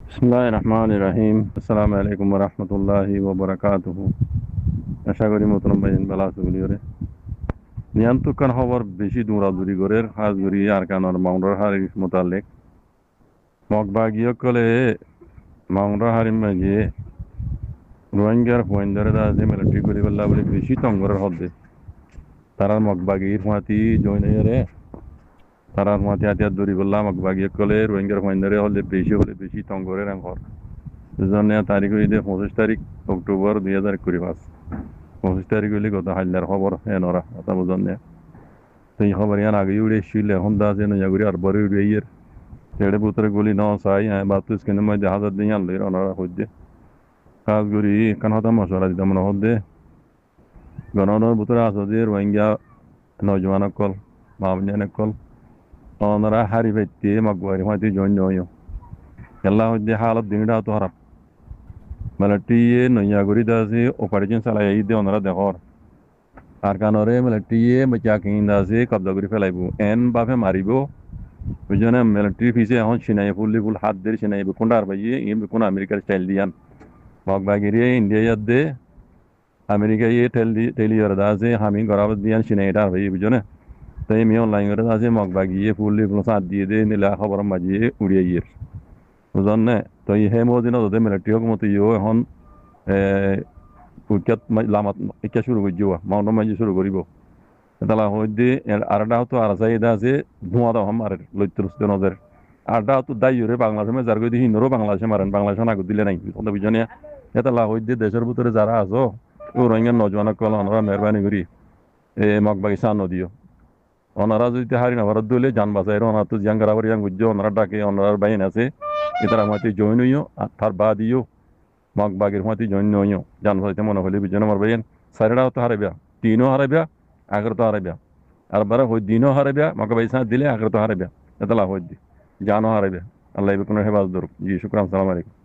বিসমিল্লাহির রহমানির রহিম। আসসালামু আলাইকুম ওয়া রাহমাতুল্লাহি ওয়া বারাকাতুহু। আশা করি মতন বাইন বালা সুগলিওরে নিয়ন্ত্রণ খবর বেশি দৌড়াদৌড়ি করে হাজ গড়ি আর কানর মাউন্ডর হারি মোতালেক মগবাগিয় কলে মাউন্ডর হারিম মাঝে রোহিঙ্গার হোয়েন্দারে আছে মিলিটারি করি বললা বলে বেশি তঙ্গরের হদ্দে তারা মগবাগির হুঁয়াতি জয়নরে তারা হুঁয়াতি হাতিয়ার দৌড়ি বললা মগবাগিয় কলে রোহিঙ্গার হোয়েন্দারে হলে বেশি তঙ্গরের আঙ্কর দুজনে তারিখ হইলে 25 তারিখ অক্টোবর 2025 25 তারিখ হইলে গত হাল্লার খবর এনরা কথা বুঝন না সেই খবর ইয়ান আগে উড়ে এসেছিল এখন দা আছে নয়া করে আর বড় উড়ে ইয়ের ছেড়ে পুত্রে গুলি ন চাই বাতুস কেন মধ্যে হাজার দিন আনলে ওনারা হইতে কাজ করি কান হতা মশলা দিতাম মনে হদ্দে গণনের ভিতরে আছে যে রোহিঙ্গা নজওয়ান কল মামজান কল ওনারা হারি পাইতে মগবাড়ি হইতে জয়েন নয় এল্লা হইতে হালত দিনটা তো হারাপ মিলিটারিয়ে নয়া করে দাসে অপারেশন চালাই দে ওনারা দেখর আর কানরে মিলিটারিয়ে বাচ্চা কিন দাসে কব্জা করে ফেলাইব এন বাপে মারিব বুঝনে মিলিটারি ফিসে এখন চিনাই ফুল হাত দিয়ে চিনাইব কোনটা আর ভাইয়ে ইন কোন আমেরিকার স্টাইল দিয়ান মগ বাগিরিয়ে ইন্ডিয়া ইয়াদ দে আমেরিকা ইয়ে টেলি আর দাসে হামি গরাব দিয়ান চিনাই এটা আর ভাইয়ে বুঝনে তাই মি অনলাইন করে দাসে মগ বাগিয়ে ফুল সাত দিয়ে দে নিলা খবর মাঝিয়ে উড়িয়ে ইয়ে বুঝনে তো হে মদিনা যদি মিলিটারি হকমত ইয়ে এখন উইকেট লামাত এতিয়া শুরু করে যাওয়া মাউন্ট মাঝে শুরু করিব তালা হইতে আরটা তো আর চাহিদা আছে ধোঁয়া দাও আমার লইতে নজর আরটা তো দায়ী বাংলাদেশে যার কই হিন্দুরও বাংলাদেশে মারেন বাংলাদেশে নাগর দিলে নাই কথা বুঝনে এটা হইতে দেশের ভিতরে যারা আছো ও রোহিঙ্গার নজওয়ান কল ওনারা মেহরবানি করি মগ বাগিচান নদীও ওনারা যদি হারি না ভারত দিলে যান বাঁচাই ওনারা তো জিয়াং গারাবার ইয়াং বুঝছো ওনারা ডাকে ওনার বাইন আছে এটার আমাদের জয়েন হইও আর তার বাদিও মগ বাগের মাতি জন্য হইও জান ভাইতে মনে হলে বুঝছো আমার ভাইয়েন সাইডাও তো হারাইবা তিনও হারাইবা আগের তো হারাইবা আর বারা হই দিনও হারাইবা মগ বাইসা দিলে আগের তো হারাইবা এটা লাভ হই দি জানও হারাইবা আল্লাহ ইবকুন হেফাজত দরুক জি শুকরান সালাম আলাইকুম